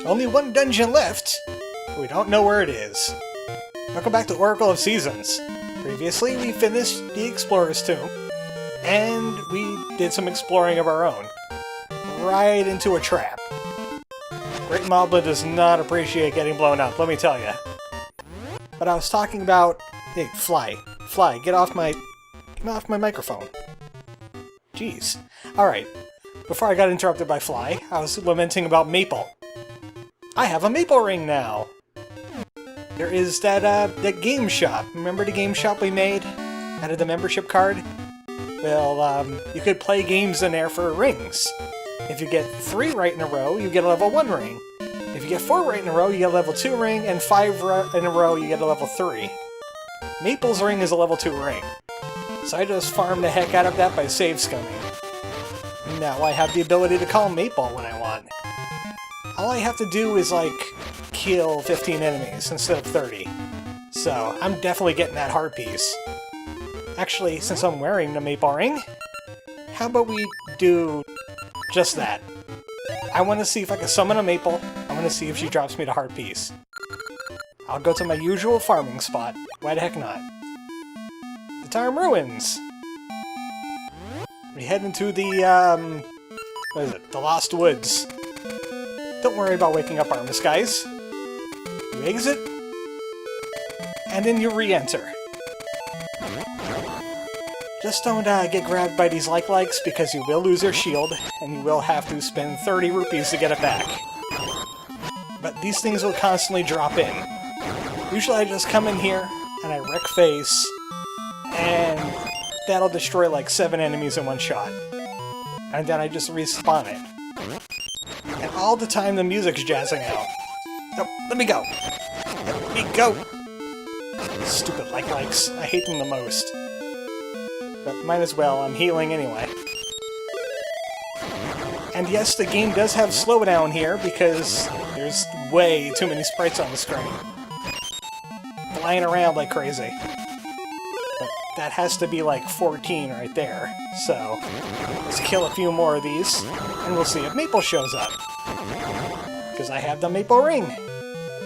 Only one dungeon left. We don't know where it is. Welcome back to Oracle of Seasons. Previously, we finished the Explorer's Tomb, and we did some exploring of our own. Right into a trap. Great Moblin does not appreciate getting blown up, let me tell you. But I was talking about... Hey, Fly. Fly, get off my microphone. Jeez. Alright. Before I got interrupted by Fly, I was lamenting about Maple. I have a Maple ring now! There is that game shop. Remember the game shop we made? Out of the membership card? Well, you could play games in there for rings. If you get 3 right in a row, you get a level 1 ring. If you get 4 right in a row, you get a level 2 ring, and 5 in a row, you get a level 3. Maple's ring is a level 2 ring. So I just farmed the heck out of that by save scumming. Now I have the ability to call Maple when I want. All I have to do is, like, kill 15 enemies instead of 30. So I'm definitely getting that heart piece. Actually, since I'm wearing the Maple ring, how about we do just that? I want to see if I can summon a Maple. I want to see if she drops me the heart piece. I'll go to my usual farming spot. Why the heck not? The Tarm Ruins! We head into the, what is it? The Lost Woods. Don't worry about waking up Armus, guys. You exit, and then you re-enter. Just don't get grabbed by these likes because you will lose your shield, and you will have to spend 30 rupees to get it back. But these things will constantly drop in. Usually I just come in here, and I wreck face, and that'll destroy like 7 enemies in one shot. And then I just respawn it. And all the time the music's jazzing out. No, let me go! Let me go! Stupid likes. I hate them the most. But might as well, I'm healing anyway. And yes, the game does have slowdown here because there's way too many sprites on the screen. Flying around like crazy. But that has to be like 14 right there. So, let's kill a few more of these, and we'll see if Maple shows up. Because I have the Maple ring.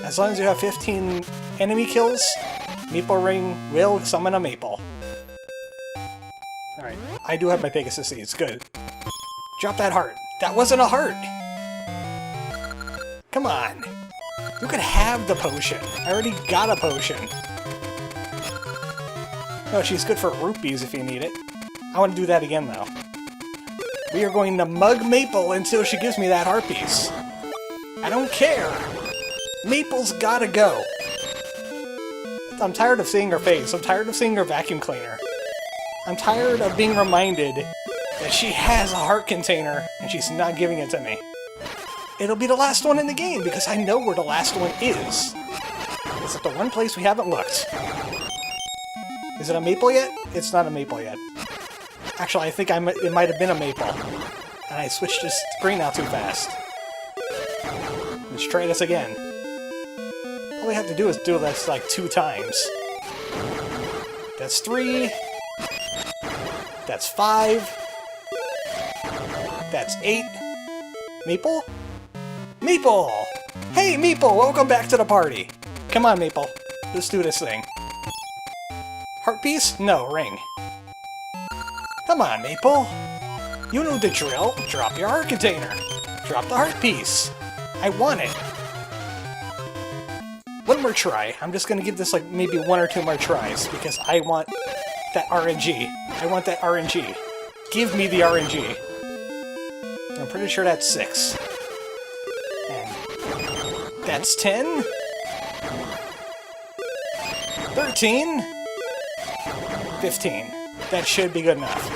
As long as you have 15 enemy kills, Maple ring will summon a Maple. Alright, I do have my Pegasus seeds, good. Drop that heart. That wasn't a heart! Come on! You could have the potion. I already got a potion. No, she's good for rupees if you need it. I want to do that again, though. We are going to mug Maple until she gives me that heart piece. I don't care! Maple's gotta go! I'm tired of seeing her face. I'm tired of seeing her vacuum cleaner. I'm tired of being reminded that she has a heart container and she's not giving it to me. It'll be the last one in the game because I know where the last one is. It's at the one place we haven't looked. Is it a Maple yet? It's not a Maple yet. Actually, I think it might have been a Maple. And I switched the screen out too fast. Let's try this again. All we have to do is do this like 2 times. That's 3. That's 5. That's 8. Maple? Maple! Hey, Maple! Welcome back to the party! Come on, Maple. Let's do this thing. Heart piece? No, ring. Come on, Maple! You know the drill. Drop your heart container. Drop the heart piece. I want it. One more try. I'm just gonna give this like maybe 1 or 2 more tries because I want that RNG. I want that RNG. Give me the RNG. I'm pretty sure that's 6. And that's 10. 13. 15. That should be good enough.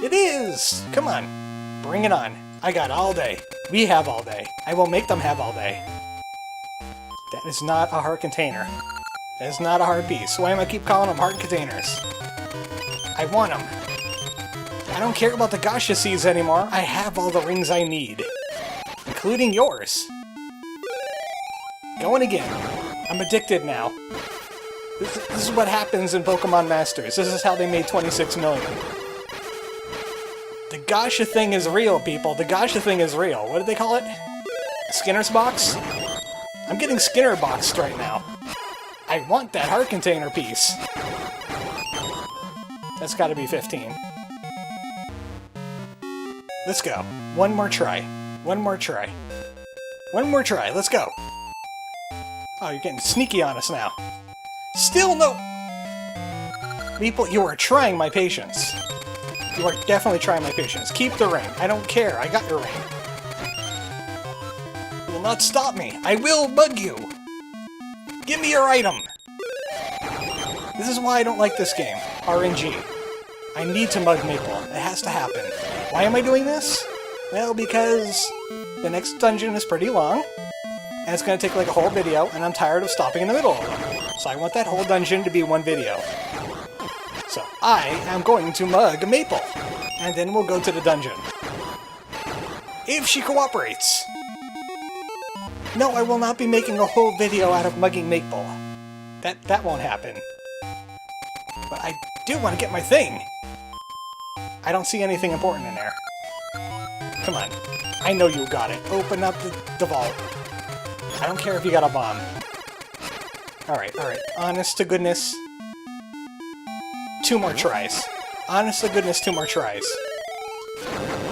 It is! Come on. Bring it on. I got all day. We have all day. I will make them have all day. That is not a heart container. That is not a heart piece. Why am I keep calling them heart containers? I want them. I don't care about the Gasha seeds anymore. I have all the rings I need. Including yours. Going again. I'm addicted now. This is what happens in Pokemon Masters. This is how they made 26 million. The gacha thing is real, people. The gacha thing is real. What did they call it? Skinner's box? I'm getting Skinner boxed right now. I want that heart container piece. That's gotta be 15. Let's go. One more try. One more try. One more try. Let's go. Oh, you're getting sneaky on us now. Still no... People, you are trying my patience. You are definitely trying my patience. Keep the ring. I don't care. I got your ring. You will not stop me. I will bug you. Give me your item. This is why I don't like this game. RNG. I need to mug Maple. It has to happen. Why am I doing this? Well, because the next dungeon is pretty long, and it's going to take like a whole video, and I'm tired of stopping in the middle of them. So I want that whole dungeon to be one video. So I am going to mug Maple, and then we'll go to the dungeon. If she cooperates. No, I will not be making a whole video out of mugging Maple. That won't happen. But I do want to get my thing. I don't see anything important in there. Come on. I know you got it. Open up the vault. I don't care if you got a bomb. Alright, alright. Honest to goodness. 2 more tries. Honest to goodness, 2 more tries.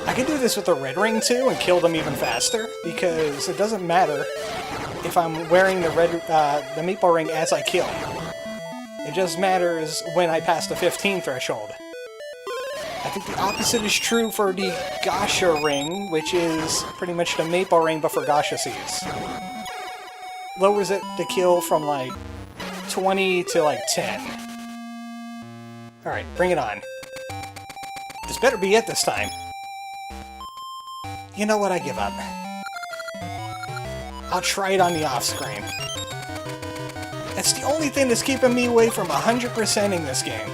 I can do this with the red ring too and kill them even faster, because it doesn't matter if I'm wearing the maple ring as I kill. It just matters when I pass the 15 threshold. I think the opposite is true for the gacha ring, which is pretty much the maple ring but for gacha seeds. Lowers it to kill from like 20 to like 10. Alright, bring it on. This better be it this time. You know what, I give up. I'll try it on the off-screen. That's the only thing that's keeping me away from 100%ing this game.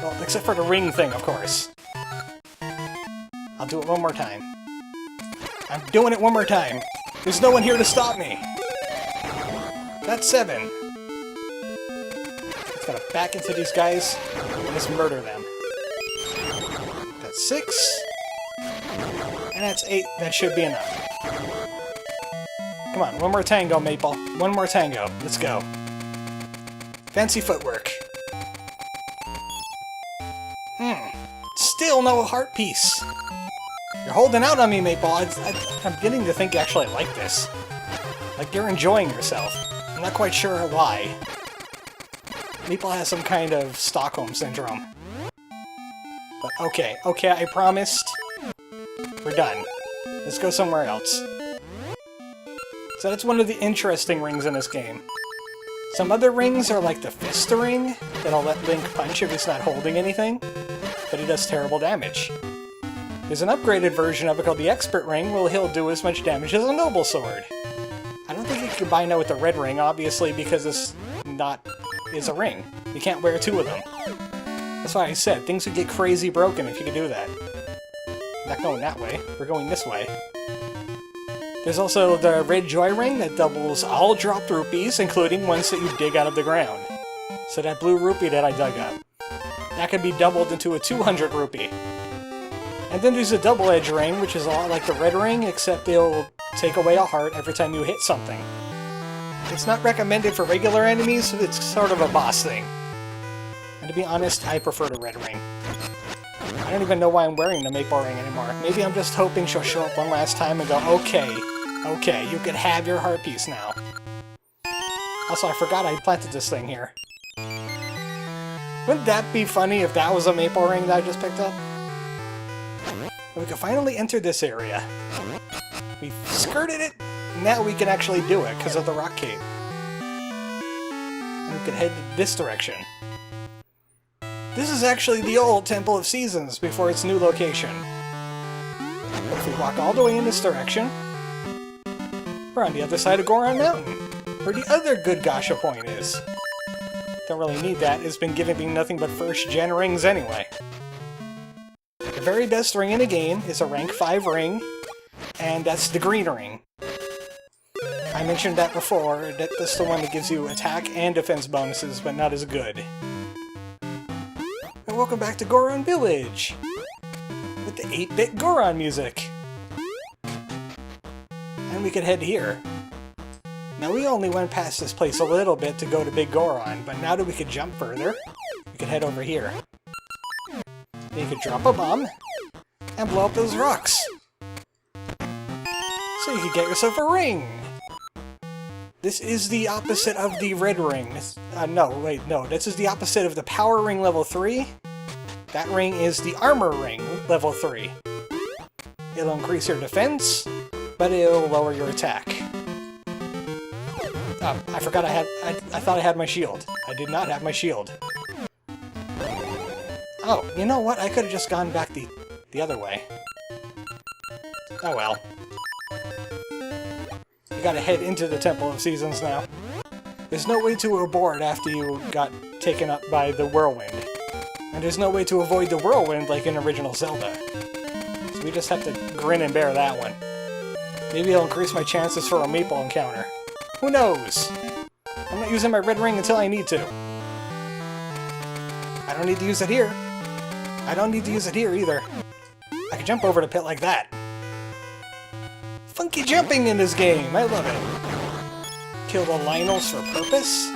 Well, except for the ring thing, of course. I'll do it one more time. I'm doing it one more time. There's no one here to stop me. That's 7. Just gotta back into these guys and just murder them. That's 6. And that's 8. That should be enough. Come on, one more tango, Maple. One more tango. Let's go. Fancy footwork. Still no heart piece. You're holding out on me, Maple. I'm beginning to think you actually like this. Like you're enjoying yourself. I'm not quite sure why. Maple has some kind of Stockholm Syndrome. But okay, I promised. We're done. Let's go somewhere else. So that's one of the interesting rings in this game. Some other rings are like the fist ring, that'll let Link punch if he's not holding anything, but he does terrible damage. There's an upgraded version of it called the Expert Ring, where he'll do as much damage as a Noble Sword. I don't think you can combine that with the Red Ring, obviously, because it's is a ring. You can't wear 2 of them. That's why I said, things would get crazy broken if you could do that. Not going that way, we're going this way. There's also the Red Joy Ring that doubles all dropped rupees, including ones that you dig out of the ground. So that blue rupee that I dug up, that can be doubled into a 200 rupee. And then there's a Double Edge Ring, which is a lot like the Red Ring, except it'll take away a heart every time you hit something. It's not recommended for regular enemies, it's sort of a boss thing. And to be honest, I prefer the Red Ring. I don't even know why I'm wearing the Maple Ring anymore. Maybe I'm just hoping she'll show up one last time and go, okay, you can have your heart piece now. Also, I forgot I planted this thing here. Wouldn't that be funny if that was a Maple Ring that I just picked up? We can finally enter this area. We've skirted it, now we can actually do it because of the rock cave. And we can head this direction. This is actually the old Temple of Seasons before its new location. If we walk all the way in this direction, we're on the other side of Goron Mountain, where the other good gacha point is. Don't really need that, it's been giving me nothing but first-gen rings anyway. The very best ring in the game is a rank 5 ring, and that's the green ring. I mentioned that before, that's the one that gives you attack and defense bonuses, but not as good. And welcome back to Goron Village! The the 8-bit Goron music. And we could head here. Now we only went past this place a little bit to go to Big Goron, but now that we could jump further, we could head over here. Then you could drop a bomb and blow up those rocks. So you could get yourself a ring. This is the opposite of the red ring. No, this is the opposite of the power ring level 3. That ring is the armor ring level 3. It'll increase your defense, but it'll lower your attack. Oh, I forgot I thought I had my shield. I did not have my shield. Oh, you know what? I could have just gone back the other way. Oh well. You gotta head into the Temple of Seasons now. There's no way to abort after you got taken up by the whirlwind. And there's no way to avoid the whirlwind like in original Zelda. So we just have to grin and bear that one. Maybe it'll increase my chances for a maple encounter. Who knows? I'm not using my red ring until I need to. I don't need to use it here. I don't need to use it here either. I can jump over the pit like that. Funky jumping in this game, I love it. Kill the Lionels for purpose.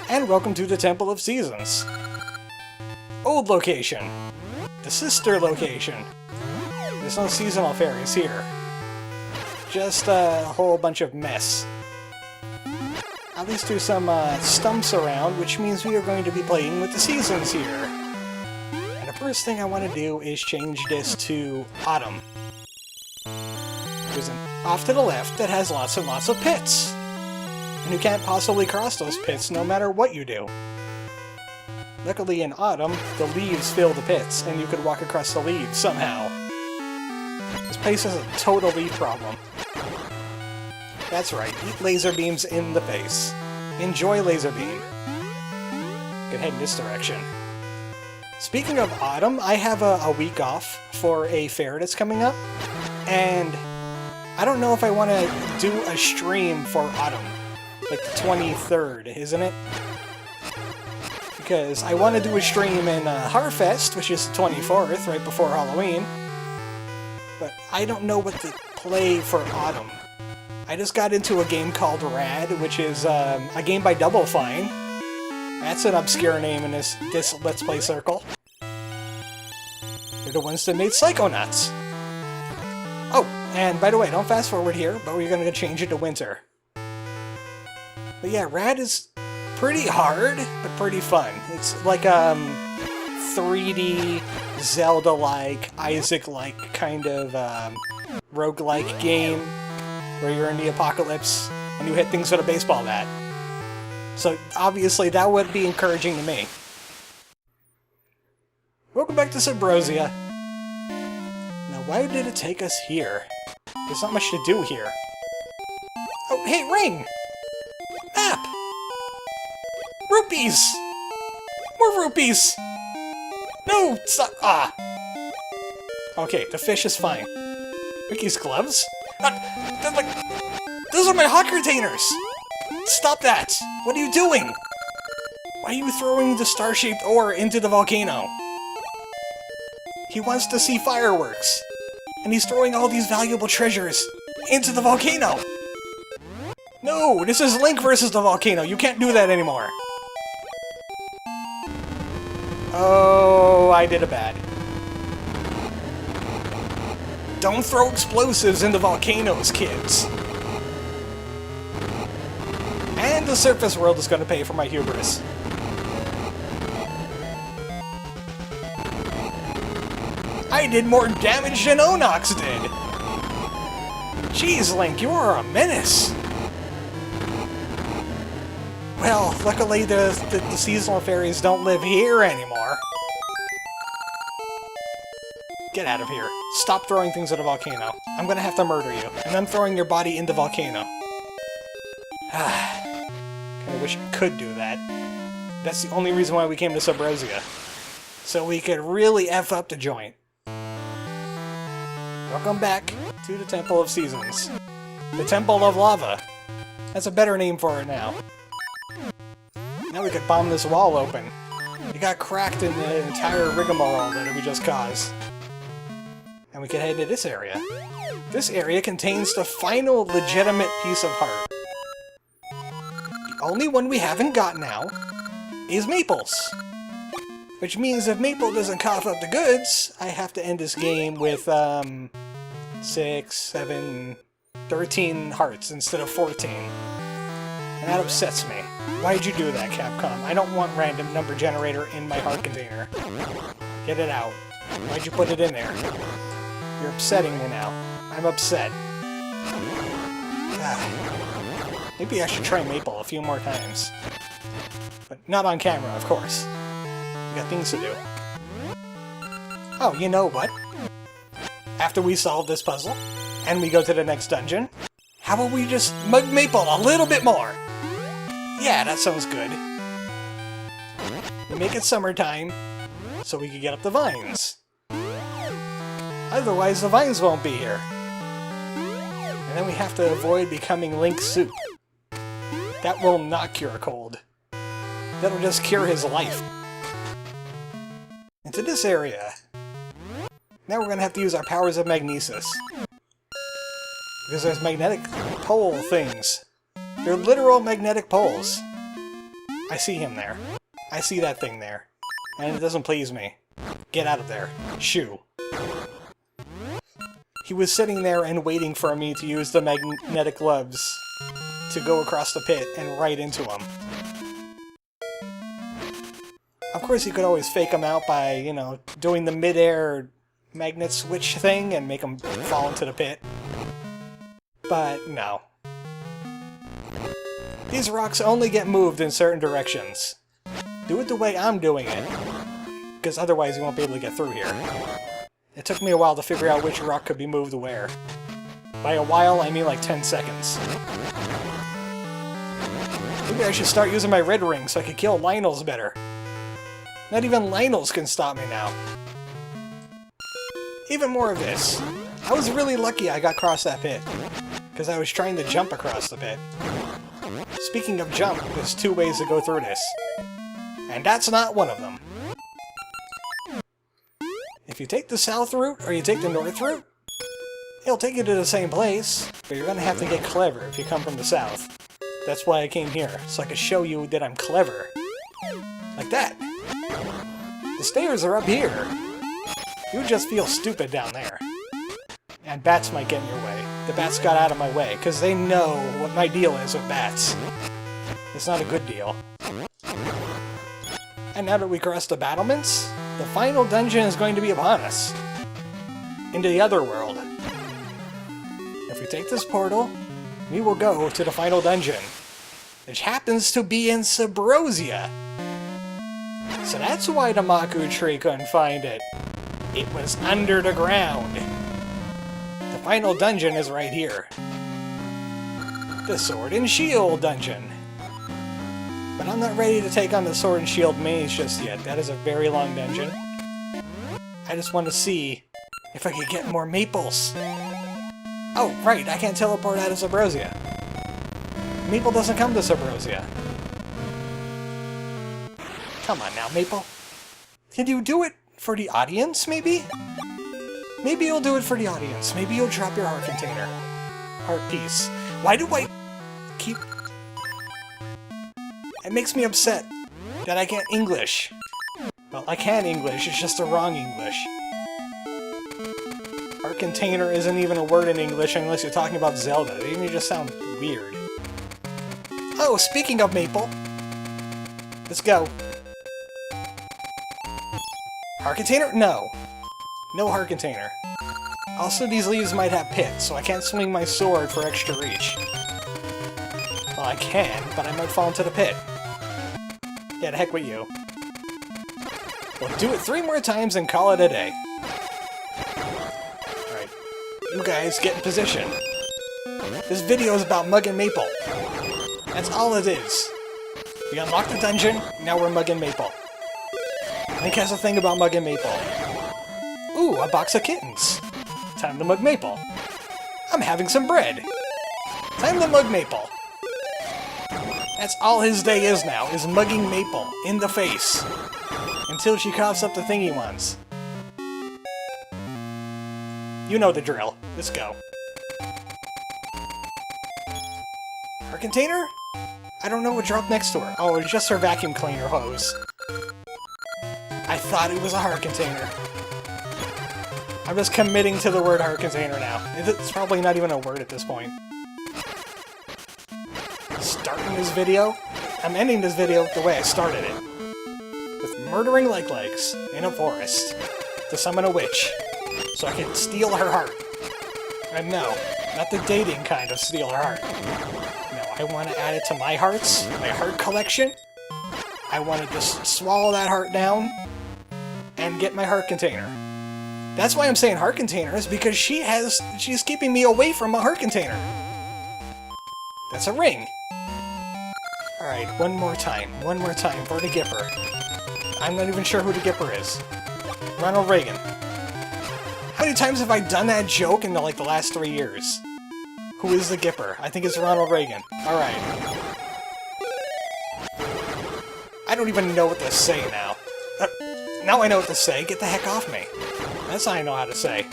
And welcome to the Temple of Seasons. Old location. The sister location. There's no seasonal fairies here. Just a whole bunch of mess. At least there's some stumps around, which means we are going to be playing with the seasons here. And the first thing I want to do is change this to autumn. There's an off to the left that has lots and lots of pits. And you can't possibly cross those pits no matter what you do. Luckily in autumn, the leaves fill the pits, and you could walk across the leaves somehow. This place is a total leaf problem. That's right, eat laser beams in the face. Enjoy laser beam. Can head in this direction. Speaking of autumn, I have a week off for a fair that's coming up, and I don't know if I want to do a stream for autumn. Like the 23rd, isn't it? Because I want to do a stream in Harfest, which is the 24th, right before Halloween. But I don't know what to play for autumn. I just got into a game called Rad, which is a game by Double Fine. That's an obscure name in this Let's Play circle. They're the ones that made Psychonauts. Oh, and by the way, don't fast forward here, but we're going to change it to winter. But yeah, Rad is pretty hard, but pretty fun. It's like 3D, Zelda-like, Isaac-like kind of roguelike game where you're in the apocalypse and you hit things with a baseball bat. So obviously that would be encouraging to me. Welcome back to Subrosia. Now why did it take us here? There's not much to do here. Oh, hey, ring! Map! Rupees! More rupees! No! Stop! Ah! Okay, the fish is fine. Ricky's gloves? Those are my hot containers! Stop that! What are you doing? Why are you throwing the star-shaped ore into the volcano? He wants to see fireworks. And he's throwing all these valuable treasures into the volcano! No! This is Link versus the volcano! You can't do that anymore! Oh, I did it bad. Don't throw explosives into volcanoes, kids! And the surface world is going to pay for my hubris. I did more damage than Onox did! Jeez, Link, you are a menace! Well, luckily the seasonal fairies don't live here anymore. Get out of here. Stop throwing things at a volcano. I'm gonna have to murder you, and then throwing your body in the volcano. I wish I could do that. That's the only reason why we came to Subrosia. So we could really F up the joint. Welcome back to the Temple of Seasons. The Temple of Lava. That's a better name for it now. Now we could bomb this wall open. It got cracked in the entire rigmarole that we just caused. And we can head into this area. This area contains the final legitimate piece of heart. The only one we haven't got now is Maple's. Which means if Maple doesn't cough up the goods, I have to end this game with, 6, 7, 13 hearts instead of 14. And that upsets me. Why'd you do that, Capcom? I don't want random number generator in my heart container. Get it out. Why'd you put it in there? You're upsetting me now. I'm upset. Maybe I should try Maple a few more times. But not on camera, of course. We got things to do. Oh, you know what? After we solve this puzzle, and we go to the next dungeon, how about we just mug Maple a little bit more? Yeah, that sounds good. We make it summertime, so we can get up the vines. Otherwise, the vines won't be here. And then we have to avoid becoming Link Soup. That will not cure a cold. That'll just cure his life. Into this area. Now we're gonna have to use our powers of magnesis. Because there's magnetic pole things. They're literal magnetic poles. I see him there. I see that thing there. And it doesn't please me. Get out of there. Shoo. He was sitting there and waiting for me to use the magnetic gloves to go across the pit and right into him. Of course, you could always fake him out by, you know, doing the mid-air magnet switch thing and make him fall into the pit. But no. These rocks only get moved in certain directions. Do it the way I'm doing it, because otherwise you won't be able to get through here. It took me a while to figure out which rock could be moved where. By a while, I mean like 10 seconds. Maybe I should start using my red ring so I can kill Lionels better. Not even Lionels can stop me now. Even more of this. I was really lucky I got across that pit, because I was trying to jump across the pit. Speaking of jump, there's 2 ways to go through this. And that's not one of them. If you take the south route, or you take the north route, it'll take you to the same place, but you're gonna have to get clever if you come from the south. That's why I came here, so I could show you that I'm clever. Like that. The stairs are up here. You would just feel stupid down there. And bats might get in your way. The bats got out of my way, because they know what my deal is with bats. It's not a good deal. And now that we crossed the battlements, the final dungeon is going to be upon us. Into the other world. If we take this portal, we will go to the final dungeon, which happens to be in Subrosia. So that's why the Maku tree couldn't find it. It was under the ground. The final dungeon is right here. The Sword and Shield dungeon. But I'm not ready to take on the Sword and Shield maze just yet. That is a very long dungeon. I just want to see if I could get more maples. Oh, right, I can't teleport out of Subrosia. Maple doesn't come to Subrosia. Come on now, Maple. Can you do it for the audience, maybe? Maybe you'll do it for the audience. Maybe you'll drop your heart container. Heart piece. Why do I keep... It makes me upset that I can't English. Well, I can English, it's just the wrong English. Heart container isn't even a word in English unless you're talking about Zelda. They even just sound weird. Oh, speaking of Maple. Let's go. Heart container? No. No heart container. Also, these leaves might have pits, so I can't swing my sword for extra reach. Well, I can, but I might fall into the pit. Yeah, the heck with you. We'll do it 3 more times and call it a day. Alright. You guys get in position. This video is about mugging Maple. That's all it is. We unlocked the dungeon, now we're mugging Maple. Link has a thing about mugging Maple. Ooh, a box of kittens. Time to mug Maple. I'm having some bread. Time to mug Maple. That's all his day is now, is mugging Maple in the face. Until she coughs up the thing he wants. You know the drill. Let's go. Her container? I don't know what dropped next to her. Oh, it's just her vacuum cleaner hose. I thought it was a heart container. I'm just committing to the word heart container now. It's probably not even a word at this point. Starting this video? I'm ending this video the way I started it. With murdering legs in a forest to summon a witch so I can steal her heart. And no, not the dating kind of steal her heart. No, I want to add it to my hearts, my heart collection. I want to just swallow that heart down and get my heart container. That's why I'm saying heart container, is because she's keeping me away from a heart container. That's a ring. Alright, one more time for the Gipper. I'm not even sure who the Gipper is. Ronald Reagan. How many times have I done that joke in the last 3 years? Who is the Gipper? I think it's Ronald Reagan. Alright. I don't even know what to say now. Now I know what to say. Get the heck off me. That's all I know how to say.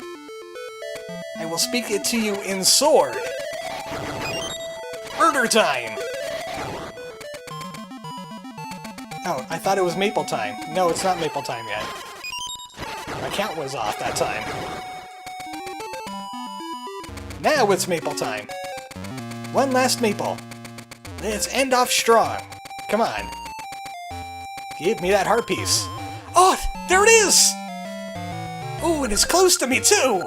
I will speak it to you in sword. Murder time! Oh, I thought it was maple time. No, it's not maple time yet. My count was off that time. Now it's maple time. One last maple. Let's end off strong. Come on. Give me that heart piece. Oh, there it is! Ooh, and it's close to me, too!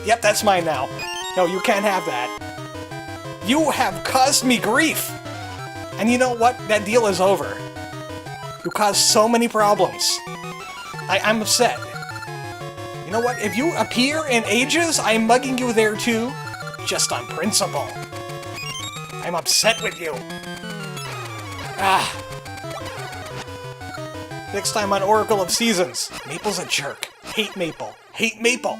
Yep, that's mine now. No, you can't have that. You have caused me grief! And you know what? That deal is over. You caused so many problems. I'm upset. You know what? If you appear in ages, I'm mugging you there too. Just on principle. I'm upset with you. Ah. Next time on Oracle of Seasons. Maple's a jerk. Hate Maple. Hate Maple.